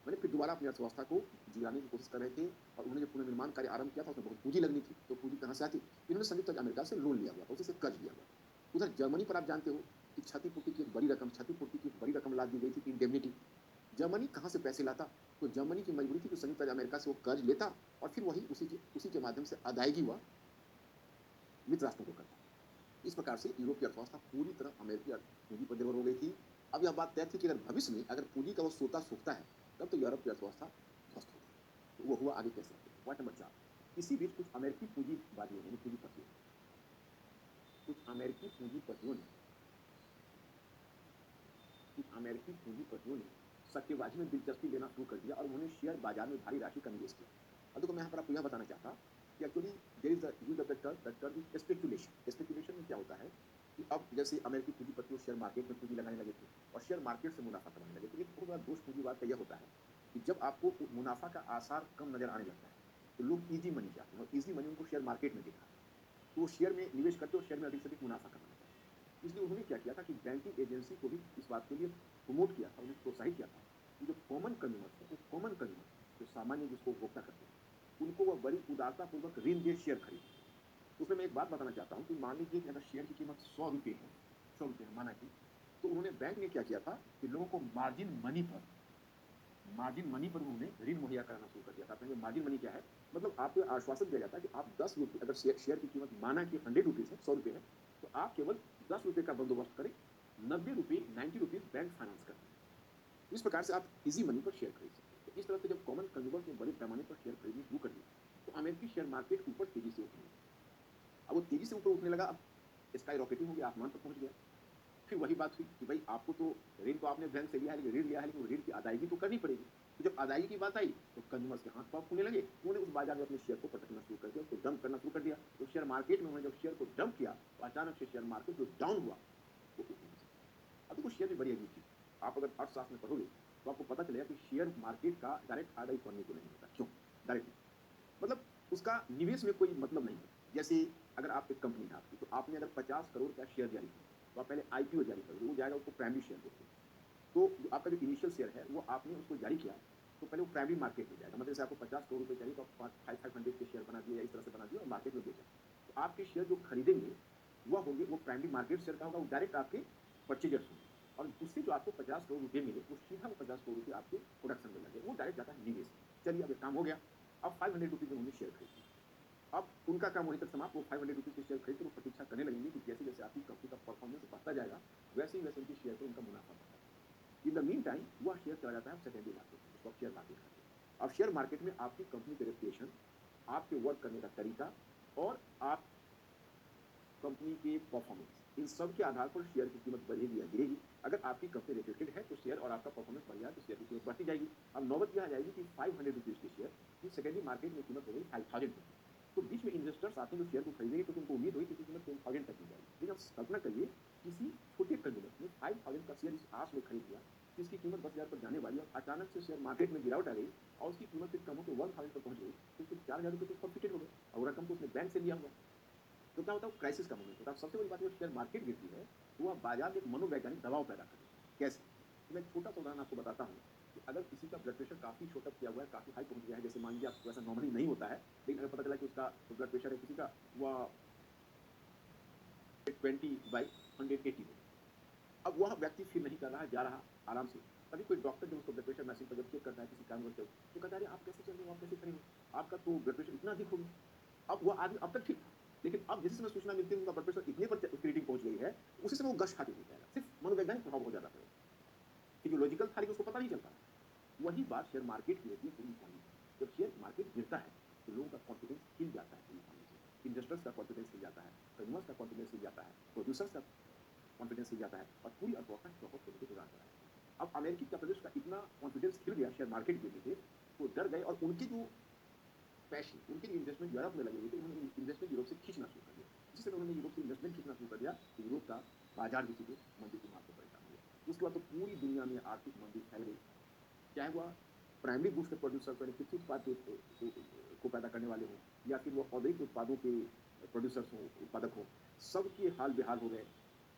मैंने फिर दोबारा अपनी अर्थव्यवस्था को जिलाने की कोशिश कर रहे थे, और उन्होंने जो पुनर्निर्माण कार्य आरंभ किया था उसमें बहुत पूंजी लगनी थी। तो पूंजी कहाँ से आती? इन्होंने संयुक्त राज्य अमेरिका से लोन लिया हुआ था, उसी से कर्ज लिया हुआ था। उधर जर्मनी पर आप जानते हो कि क्षतिपूर्ति की एक बड़ी रकम ला दी गई थी, इंडेमनिटी। जर्मनी कहाँ से पैसे लाता? तो जर्मनी की मजबूरी थी कि संयुक्त राज्य अमेरिका से वो कर्ज लेता, और फिर वही उसी के माध्यम से अदायगी हुआ मित्र राष्ट्रों को करता। इस प्रकार से यूरोप की अर्थव्यवस्था पूरी तरह अमेरिकी पूंजी पर निर्भर हो गई थी। अब यह बात तय थी कि अगर भविष्य में अगर पूंजी का वो सोता सूखता है, तब तो यूरोप की अर्थव्यवस्था ध्वस्त होगी। तो वो हुआ आगे कैसे? पॉइंट नंबर 4, इसी बीच कुछ अमेरिकी पूंजीवादियों ने, कुछ अमेरिकी पूंजीपतियों ने सट्टेबाजी में दिलचस्पी लेना शुरू कर दिया, और उन्होंने शेयर बाजार में भारी राशि का निवेश किया। अब देखो, मैं यहाँ पर आपको यह बताना चाहता कि actually there is the use of the term speculation. Speculation में क्या होता है कि अब जैसे अमेरिकी पूंजीपति शेयर मार्केट में पूंजी लगाने लगे थे, और शेयर मार्केट से मुनाफा कमाने लगे, तो एक बहुत बड़ा दोष पूंजीवाद का यह होता है कि जब आपको मुनाफा का आसार कम नजर आने लगता है, तो लोग ईजी मनी चाहते हैं, और ईजी मनी उनको शेयर मार्केट में दिखा, तो वो शेयर में निवेश करते और शेयर में अधिक से अधिक मुनाफा कमाना चाहते हैं। इसलिए उन्होंने क्या किया था कि बैंकिंग एजेंसी को भी इस बात के लिए प्रमोट किया था, उन्हें प्रोत्साहित किया था कि जो कॉमन कंज्यूमर्स है, वो कॉमन कंज्यूमर जो सामान्य जिसको उपभोक्ता करते हैं, उनको वह बड़ी उदारतापूर्वक ऋण दे शेयर खरीदे। उसमें मैं एक बात बताना चाहता हूँ कि मान लीजिए कि अगर शेयर की कीमत 100 रुपये है, 100 रुपये है माना कि, तो उन्होंने बैंक ने क्या किया था कि लोगों को मार्जिन मनी पर मार्जिन मनी पर उन्होंने ऋण मुहैया कराना शुरू कर दिया था। आपने मार्जिन मनी क्या है? मतलब आपको आश्वासन दिया जाता है कि आप 10 रुपये, अगर शेयर की कीमत माना कि 100 रुपीज़ है, 100 रुपये है, तो आप केवल 10 रुपये का बंदोबस्त करें, 90 रुपये, 90 रुपीज़ बैंक फाइनेंस कर दें। इस प्रकार से आप ईज़ी मनी पर शेयर खरीद सकते हैं। तो इस तरह से जब कॉमन कंज्यूमर्स ने बड़े पैमाने पर शेयर खरीदनी शुरू कर दी, तो अमेरिकी शेयर मार्केट ऊपर तेज़ी से उठने लगा। अब वो तेज़ी से ऊपर उठने लगा, अब स्काई रॉकेटिंग हो गया, आसमान पर पहुँच गया। फिर वही बात हुई कि भाई आपको तो ऋण तो आपने बैंक से लिया है, लेकिन ऋण लिया है, लेकिन ऋण की अदायगी तो करनी पड़ेगी। तो जब अदायगी की बात आई, तो कंज्यूमर्स के हाथ पाँव फूलने लगे। उन्होंने उस बाजार में अपने शेयर को पटकना शुरू कर दिया, उसको डंप करना शुरू कर दिया। तो शेयर मार्केट में उन्होंने जब शेयर को डंप किया, तो अचानक से शेयर मार्केट जो डाउन हुआ, वो उठ नहीं सका। अब देखो शेयर में बड़ी अजीब चीज़, आप अगर अर्थशास्त्र में पढ़ोगे, तो आपको पता चलेगा कि शेयर मार्केट का डायरेक्ट फायदा इकोनॉमी को नहीं होता। क्यों? डायरेक्ट मतलब उसका निवेश में कोई मतलब नहीं है। जैसे अगर आप एक कंपनी है आपकी, तो आपने अगर 50 करोड़ का शेयर जारी किया, तो आप पहले आईपीओ जारी करोगे, वो जाएगा, उसको प्राइमरी शेयर बोलते हैं। तो जो आपका जो इनिशियल शेयर है, वो आपने उसको जारी किया, तो पहले वो प्राइमरी मार्केट में जाएगा। मतलब जैसे आपको 50 करोड़ रुपए चाहिए, तो आप 500 के शेयर बना दिए या इस तरह से बना दिए और मार्केट में बेचा। तो आपके शेयर जो खरीदेंगे, वह होंगे, वो प्राइमरी मार्केट शेयर का होगा, वो डायरेक्ट आपके परचेजर्स होंगे। और उससे जो आपको 50 करोड़ रुपए मिले, वो सीधा वो 50 करोड़ रुपए आपके प्रोडक्शन में लगे, वो डायरेक्ट जाता है निवेश में। चलिए अब एक काम हो गया, अब 500 रुपीज़ में उन्होंने शेयर खरीद लिया। अब उनका काम वहीं तक समाप्त, वो 500 रुपीज़ के शेयर खरीद कर वो प्रतीक्षा करने लगेंगे कि जैसे-जैसे आपकी कंपनी का परफॉर्मेंस बढ़ता जाएगा, वैसे ही वैसे उनके शेयर पर उनका मुनाफा बढ़ता जाएगा। इन द मीन टाइम वह शेयर चला जाता है सेकेंडरी मार्केट में, जिसको आप शेयर मार्केट कहते हैं। अब शेयर मार्केट में आपकी कंपनी की रेपुटेशन, आपके वर्क करने का तरीका और आप कंपनी के परफॉर्मेंस, इन सब के आधार पर शेयर की कीमत बढ़ेगी या गिरेगी। अगर आपकी कंपनी रेपुटेड है, तो शेयर और आपका परफॉर्मेंस बढ़ गया, तो शेयर की कीमत बढ़ती जाएगी। अब नौबत यह आ जाएगी कि 500 रुपीज़ के शेयर की सेकेंडरी मार्केट में कीमत हो गई 5000 रुपीज़। तो बीच में इन्वेस्टर्स आते हैं जो शेयर को खरीदेंगे, क्योंकि उनको उम्मीद हुई कि इसकी कीमत 10,000 तक की जाएगी। लेकिन आप कल्पना करिए, किसी छोटे कंज्यूमर ने 5000 का शेयर इस आस में खरीद लिया कि इसकी कीमत 10,000 पर जाने वाली है, और अचानक से शेयर मार्केट में गिरावट आ गई और उसकी कीमत फिर कम होकर 1000 पर पहुंच गई, तो उसके 4000 रुपये तो प्रॉफिटेड हो गए, और रकम तो उसने बैंक से लिया हुआ। तो क्या होता है, क्राइसिस का मोमेंट होता है। सबसे बड़ी बात है, जब शेयर मार्केट गिरती है, तो वह बाजार में एक मनोवैज्ञानिक दबाव पैदा करती है। कैसे? तो मैं एक छोटा सा उदाहरण आपको बताता हूँ कि अगर किसी का ब्लड प्रेशर काफ़ी शॉट अप किया हुआ है, काफ़ी हाई पहुँच गया है, जैसे मान लीजिए आपको ऐसा नॉर्मली नहीं होता है, लेकिन अगर पता चला कि उसका जो ब्लड प्रेशर है किसी का, वह 20/180 हो, अब वह व्यक्ति फील नहीं कर रहा है, जा रहा आराम से। तभी कोई डॉक्टर जब उसको ब्लड प्रेशर मशीन पर जब चेक करता है किसी कारणवश, तो कहता है, अरे आप कैसे चल रहे हो, आप कैसे खड़े हो, आपका तो ब्लड प्रेशर इतना अधिक हो गया। अब वह आदमी अब तक ठीक था, लेकिन अब जिस समय सूचना मिलती है उनका ब्लड प्रेशर इतने पर उसकी रीडिंग पहुंच गई है, उसी समय वो गश खा के गिर जाएगा। सिर्फ मनोवैज्ञानिक प्रभाव बहुत ज्यादा पड़ेगा, फिजियोलॉजिकल था लेकिन उसको पता नहीं चलता। वही बात शेयर मार्केट की होती है पूरी इकोनॉमी में। जब शेयर मार्केट गिरता है, तो लोगों का कॉन्फिडेंस हिल जाता है पूरी इकोनॉमी से। इन्वेस्टर्स का कॉन्फिडेंस हिल जाता है, कंज्यूमर्स का कॉन्फिडेंस हिल जाता है, प्रोड्यूसर्स का कॉन्फिडेंस हिल जाता है, और पूरी अर्थव्यवस्था चौपट होने के उदाहरण है। अब अमेरिकी कैपिटलिस्ट का इतना कॉन्फिडेंस हिल गया शेयर मार्केट गिरने से, वो डर गए, और उनके जो पैशन, उनके जो इन्वेस्टमेंट यूरोप में लगे हुए थे, उन्होंने इन्वेस्टमेंट यूरोप से खींचना शुरू कर दिया। जिस समय उन्होंने यूरोप से इन्वेस्टमेंट खींचना शुरू कर दिया, तो यूरोप का बाजार भी सीधे मंदी की मार को परेशान हो गया। उसके बाद तो पूरी दुनिया में आर्थिक मंदी फैल गई, चाहे वह प्राइमरी गुड्स के प्रोड्यूसर्स यानी कृषि उत्पाद को पैदा करने वाले हों, या फिर वो औद्योगिक उत्पादों के प्रोड्यूसर्स हों, उत्पादक हों, सबके हाल बेहाल हो गए।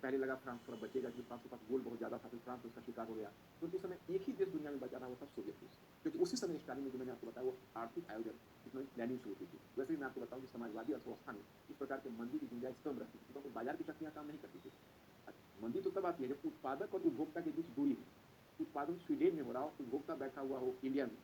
पहले लगा फ्रांस थोड़ा बचेगा, क्योंकि फ्रांस के पास गोल्ड बहुत ज़्यादा था, फिर फ्रांस उसका शिकार हो गया। क्योंकि उस समय एक ही देश दुनिया में बचा रहा, वो था सोवियत रूस, क्योंकि उसी समय स्टार्टिंग में जो मैंने आपको बताया, वो आर्थिक आयोजन, इकोनॉमिक प्लानिंग शुरू की थी। वैसे ही मैं आपको बताऊँ कि समाजवादी अर्थव्यवस्था में इस प्रकार के मंदी की गुंजाइश कम रहती थी, क्योंकि बाजार की शक्तियाँ काम नहीं करती थी। मंदी तो तब आती है जब उत्पादक और उपभोक्ता के बीच दूरी हो। उत्पादन स्वीडन में हो रहा हो, उपभोक्ता बैठा हुआ हो इंडिया में,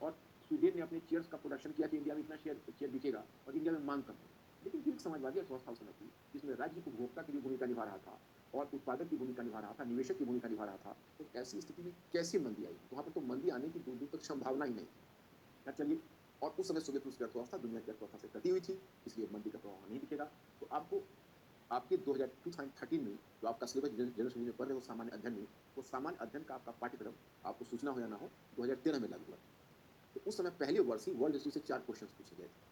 और स्वीडन ने अपने चेयर्स का प्रोडक्शन किया कि इंडिया में इतना चेयर बिकेगा, और इंडिया में मांग कम है। लेकिन फिर एक समाजवादी अर्थव्यवस्था उस समय थी, जिसमें राज्य उपभोक्ता की भी भूमिका निभा रहा था, और उत्पादक की भूमिका निभा रहा था, निवेशक की भूमिका निभा रहा था। तो ऐसी स्थिति में कैसे मंदी आई? वहाँ पर तो मंदी आने की दूर दूर तक संभावना ही नहीं थी। क्या चलिए, और उस समय सोवियत रूस की अर्थव्यवस्था दुनिया की अर्थव्यवस्था से कटी हुई थी, इसलिए मंदी का प्रभाव नहीं दिखेगा। तो आपको आपके 2013 में जो आपका सिलेबस जनरल स्टडीज में पढ़ रहे हो सामान्य अध्ययन में, वो सामान्य अध्ययन का आपका पाठ्यक्रम, आपको सूचना हो या ना हो, 2013 में लागू हुआ। तो उस समय पहले वर्ष ही वर्ल्ड हिस्ट्री से 4 क्वेश्चंस पूछे गए थे।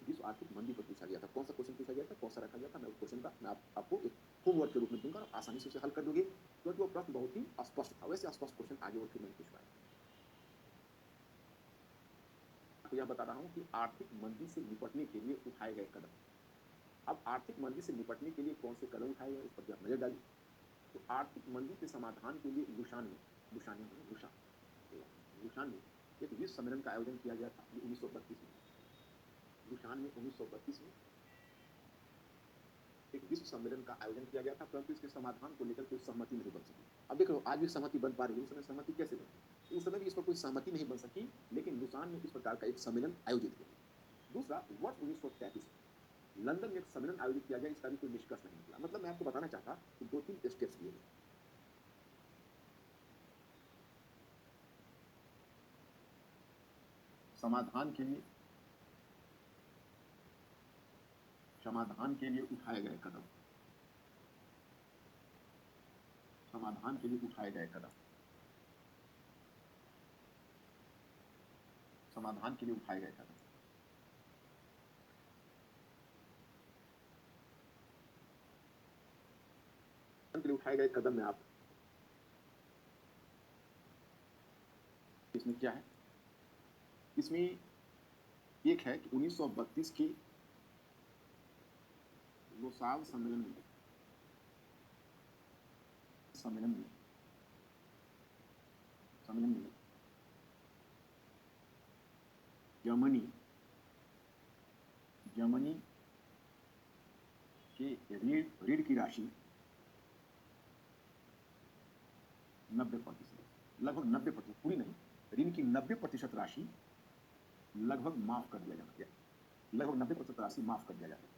विश्व आर्थिक मंदी पर पूछा गया था। कौन सा क्वेश्चन पूछा गया था, कौन सा रखा गया था, मैं उस क्वेश्चन का मैं आपको एक होमवर्क के रूप में दूंगा, और आसानी से उसे हल कर दोगे, क्योंकि वो प्रश्न बहुत ही स्पष्ट था। वैसे स्पष्ट क्वेश्चन आगे और फिर नहीं पूछ पाया। तो यह बता रहा हूँ कि आर्थिक मंदी से निपटने के लिए उठाए गए कदम। अब आर्थिक मंदी से निपटने के लिए कौन से कदम उठाए गए, इस पर भी आप नजर डालिए। तो आर्थिक मंदी के समाधान के लिए लुशान में एक विश्व सम्मेलन का आयोजन किया गया था, ये 1932 में। लुशान में 1932 में एक विश्व सम्मेलन का आयोजन किया गया था, परंतु इसके समाधान को लेकर कोई सहमति नहीं बन सकी। अब देख लो, आज भी सहमति बन पा रही है, उस समय सहमति कैसे बनी? उस समय भी इस पर कोई सहमति नहीं बन सकी, लेकिन लुसान में इस प्रकार का एक सम्मेलन आयोजित किया। दूसरा, वर्ष 1933 लंदन में एक सम्मेलन आयोजित किया गया, इसका भी कोई निष्कर्ष नहीं निकला। मतलब मैं आपको बताना चाहता कि 2-3 स्टेप्स लिए गए। समाधान के लिए उठाए गए कदम, समाधान के लिए उठाए गए कदम, समाधान के लिए उठाए गए कदम। के लिए उठाए गए कदम में आप इसमें क्या है? इसमें एक है कि 1932 की लोसाव सम्मेलन में जर्मनी के ऋण की राशि 90%, लगभग 90%, पूरी नहीं, ऋण की 90% राशि लगभग माफ कर दिया जाना, लगभग 90% राशि माफ कर दिया जाता।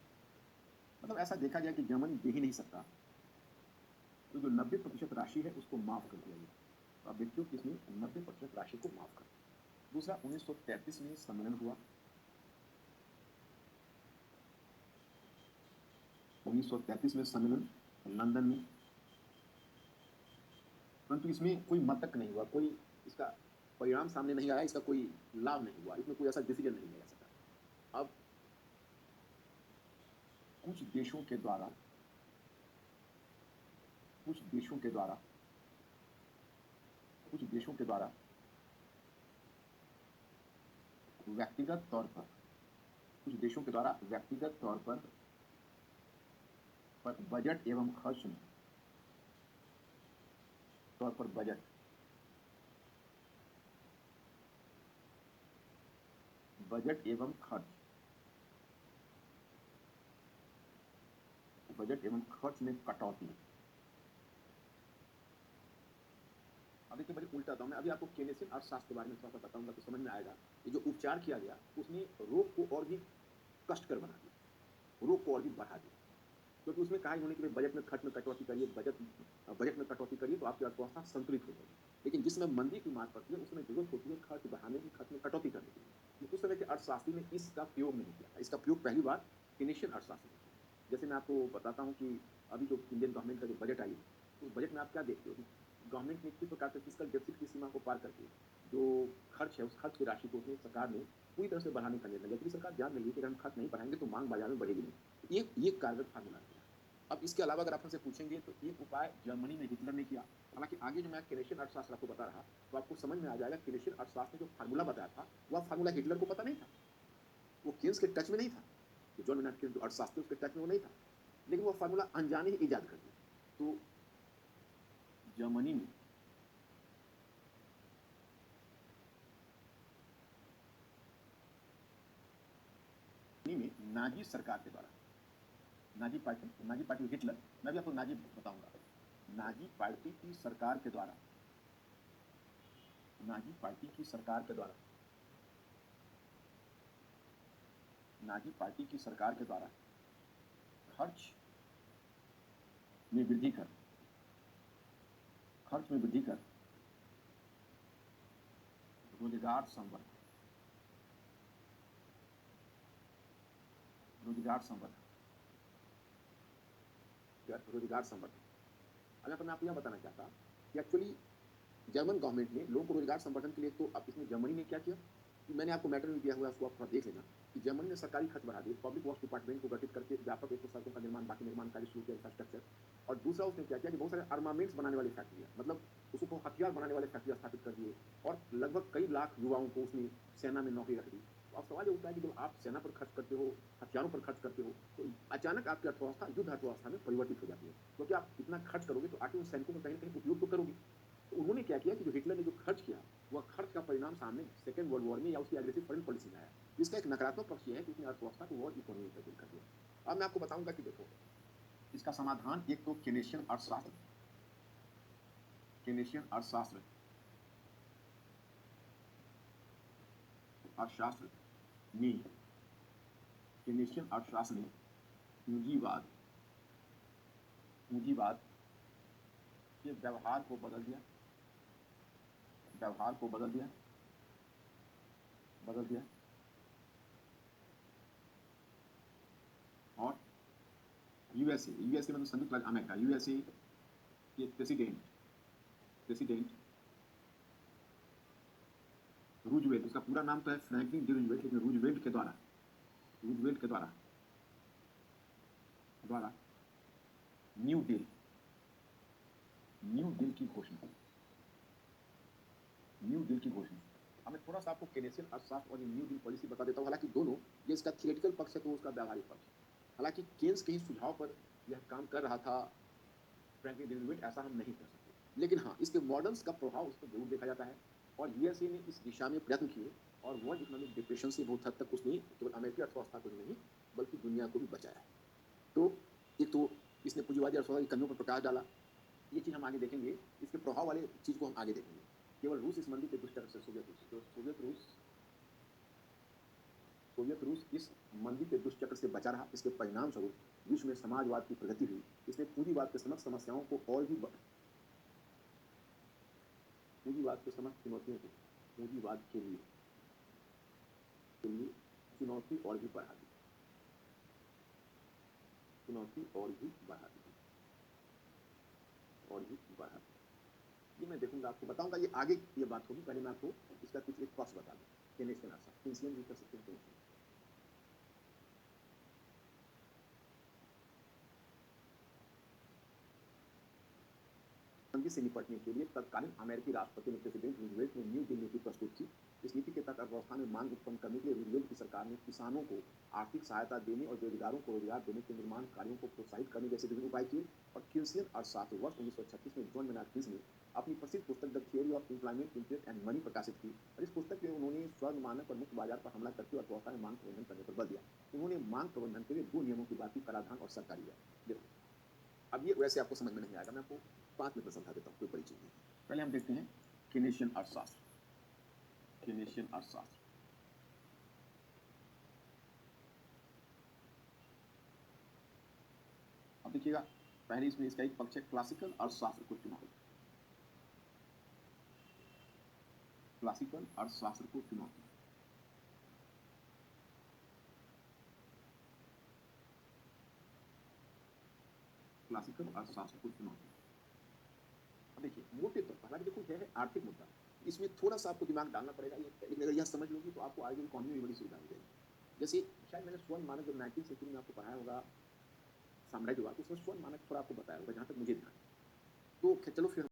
मतलब ऐसा देखा गया कि जर्मनी दे ही नहीं सकता, तो जो 90% राशि है उसको माफ कर दिया गया। तो आप देखिए कि इसमें 90% राशि को माफ कर। दूसरा, 1933 में सम्मेलन हुआ, 1933 में सम्मेलन लंदन में, परंतु इसमें कोई मत तक नहीं हुआ, कोई इसका परिणाम सामने नहीं आया, इसका कोई लाभ नहीं हुआ, इसमें कोई ऐसा डिसीजन नहीं लिया सका। अब कुछ देशों के द्वारा व्यक्तिगत तौर पर बजट एवं खर्च में बजट एवं खर्च में कटौती। अब देखिए, बड़े उल्टा था। मैं अभी आपको केनेसियन अर्थशास्त्र के बारे में थोड़ा सा बताऊंगा तो समझ में आएगा। ये जो उपचार किया गया, उसने रोग को और भी कष्टकर बना दिया, रोग को और भी बढ़ा दिया, क्योंकि उसमें कहा इन्होंने कि बजट में खर्च में कटौती करिए, बजट में कटौती करिए तो आपकी अर्थव्यवस्था संतुलित हो जाएगी। लेकिन जिस समय मंदी की मार पड़ती है, उस समय जरूरत होती है खर्च बढ़ाने की, खर्च में कटौती करने की। उस समय के अर्थशास्त्री ने इसका प्रयोग नहीं किया। इसका प्रयोग पहली बार केनेशियन अर्थशास्त्र ने किया। जैसे मैं आपको बताता हूँ कि अभी जो इंडियन गवर्नमेंट का जो बजट आई, उस बजट में आप क्या देखते हो कि गवर्नमेंट ने किस प्रकार से फिस्कल डेफिसिट की सीमा को पार करके जो खर्च है, उस खर्च की राशि को उसने सरकार ने पूरी तरह से बढ़ाने का निर्णय लिया, क्योंकि सरकार जान रही है कि अगर हम खर्च नहीं बढ़ाएंगे तो मांग बाजार में बढ़ेगी नहीं। ये कारगर फार्मूला किया। अब इसके अलावा अगर आप हमसे पूछेंगे तो एक उपाय जर्मनी में हिटलर ने किया। हालांकि आगे जो मैं केनेशियन अर्थशास्त्र आपको बता रहा, तो आपको समझ में आ जाएगा केनेशियन अर्थशास्त्र ने जो फार्मूला बताया था, वह फार्मूला हिटलर को पता नहीं था, वो केन्स के टच में नहीं था, तो जॉन मेनार्ड केन्स जो अर्थशास्त्री उसके टच में वो नहीं था, लेकिन वो फार्मूला अनजाने ही ईजाद कर दिया। तो जर्मनी में नाजी सरकार के द्वारा, नाजी पार्टी हिटलर, मैं भी आपको नाजी बताऊंगा, नाजी पार्टी की सरकार के द्वारा खर्च में वृद्धि कर रोजगार संवर्धन। अगर मैं आपको यह बताना चाहता कि एक्चुअली जर्मन गवर्नमेंट ने लोगों को रोजगार संवर्धन के लिए, तो अब इसमें जर्मनी ने क्या किया कि मैंने आपको मैटर भी दिया हुआ है, उसको आप थोड़ा देख लेना कि जर्मनी ने सरकारी खर्च बढ़ा दिए, पब्लिक वर्क्स डिपार्टमेंट को गठित करके व्यापक एक तो सड़कों का निर्माण, बाकी निर्माण कार्य शुरू किया, इंफ्रास्ट्रक्चर। और दूसरा उसने क्या किया कि बहुत सारे आर्मामेंट्स बनाने वाली फैक्ट्रियाँ, मतलब उसको हथियार बनाने वाले फैक्ट्रियाँ स्थापित कर दिए, और लगभग कई लाख युवाओं को उसने सेना में नौकरी रख दी। तो अब सवाल ये उठता है कि जब आप सेना पर खर्च करते हो, हथियारों पर खर्च करते हो, तो अचानक आपकी अर्थव्यवस्था युद्ध अर्थव्यवस्था में परिवर्तित हो जाती है, क्योंकि आप इतना खर्च करोगे तो आखिर उन सैनिकों का कहीं ना कहीं उपयोग तो करोगे। तो उन्होंने क्या किया कि जो हिटलर ने जो खर्च किया, वह खर्च का परिणाम सामने सेकेंड वर्ल्ड वॉर में या उसकी एग्रेसिव फॉरेन पॉलिसी में आया, जिसका एक नकारात्मक पक्ष यह है कि उसने अर्थव्यवस्था को वॉर इकोनॉमी में तब्दील कर दिया। अब मैं आपको बताऊंगा कि देखो, इसका समाधान एक तो केनेशियन अर्थशास्त्र, केनेशियन अर्थशास्त्र अर्थशास्त्र ने केनेशियन अर्थशास्त्र ने पूंजीवाद पूंजीवाद के व्यवहार को बदल दिया, व्यवहार को बदल दिया, बदल दिया। और यूएसए मतलब संयुक्त राज्य अमेरिका, यूएसए के प्रेसिडेंट रूजवेल्ट, उसका पूरा नाम तो है फ्रैंकलिन डी रूजवेल्ट, लेकिन रूजवेल्ट के द्वारा न्यू डील की घोषणा, न्यू डील की घोषणा। अब मैं थोड़ा सा आपको केनेशियन अर्थशास्त्र और न्यू डील पॉलिसी बता देता हूँ। हालांकि दोनों, ये इसका थियोरेटिकल पक्ष है तो उसका व्यावहारिक पक्ष। हालांकि केन्स के ही सुझाव पर यह काम कर रहा था फ्रैंकलिन डी रूजवेल्ट, ऐसा हम नहीं कर सकते, लेकिन हाँ इसके मॉडर्न्स का प्रभाव उस पर जरूर देखा जाता है। और यूएसए ने इस दिशा में प्रयत्न किए और वर्ल्ड इकोनॉमिक डिप्रेशन से बहुत हद तक उसने केवल अमेरिकी अर्थव्यवस्था को ही नहीं बल्कि दुनिया को भी बचाया है। तो एक तो इसने पूंजीवादी अर्थव्यवस्था की कमियों पर प्रकाश डाला, ये चीज़ हम आगे देखेंगे। इसके प्रभाव वाले चीज़ को हम आगे देखेंगे। केवल रूस इस मंदी के दुष्चक्र से, सोवियत रूस इस मंदी के दुष्चक्र से बचा रहा। इसके परिणाम स्वरूप विश्व में समाजवाद की प्रगति हुई। इसने पूंजीवाद के समस्त समस्याओं को और भी पूंजीवाद के समस्त चुनौतियों को, पूंजीवाद के लिए चुनौती और भी बढ़ा दी, चुनौती और भी बढ़ा दी। ये मैं देखूंगा, आपको बताऊंगा, ये आगे ये बात होगी। पहले मैं आपको इसका कुछ एक पक्ष बता दूं। केनेशियन अर्थशास्त्र, केनेशियन भी कर सकते हैं, केनेशियन मंदी से निपटने के लिए तत्कालीन अमेरिकी राष्ट्रपति प्रेसिडेंट रूजवेल्ट ने न्यू डील नीति प्रस्तुत की। इस नीति के तहत अर्थव्यवस्था में मांग उत्पन्न करने के लिए रूजवेल्ट की सरकार ने किसानों को आर्थिक सहायता देने और बेरोजगारों को रोजगार देने के निर्माण कार्यों को प्रोत्साहित करने जैसे विभिन्न उपाय किए। और केनेशियन अर्थशास्त्र वर्ष 1936 में जॉन मेनार्ड कीन्स ने अपनी प्रसिद्ध पुस्तक the theory of employment, interest and money प्रकाशित की। और इस पुस्तक में उन्होंने स्वर्ण मानक और मुक्त बाजार पर हमला करके अर्थव्यवस्था में मांग प्रबंधन करने पर बल दिया। उन्होंने मांग प्रबंधन के लिए दो नियमों की बात की, कराधान और सरकारी व्यय। देखो, अब ये वैसे आपको समझ में नहीं आएगा, मैं आपको 5 मिनट में समझा देता हूँ, कोई बड़ी चीज नहीं। पहले हम देखते हैं केनेशियन अर्थशास्त्र, केनेशियन अर्थशास्त्र। अब देखिएगा, पहले इसमें इसका एक पक्ष है क्लासिकल अर्थशास्त्र को चुनौती, क्लासिकल अर्थशास्त्र को चुनौती। क्लासिकल अर्थशास्त्र को चुनौती। अब देखिए, मोटे तौर पर हालांकि देखो क्या है आर्थिक मुद्दा, इसमें थोड़ा सा आपको दिमाग डालना पड़ेगा। लेकिन अगर यह समझ लोगी तो आपको आगे इकोनॉमी में बड़ी सुविधा हो जाएगी। जैसे शायद मैंने स्वर्ण मानक जब 19th सेंचुरी में आपको पढ़ाया होगा साम्राज्यवाद, उसमें स्वर्ण मानक थोड़ा आपको बताया होगा, जहाँ तक मुझे ध्यान है। तो चलो फिर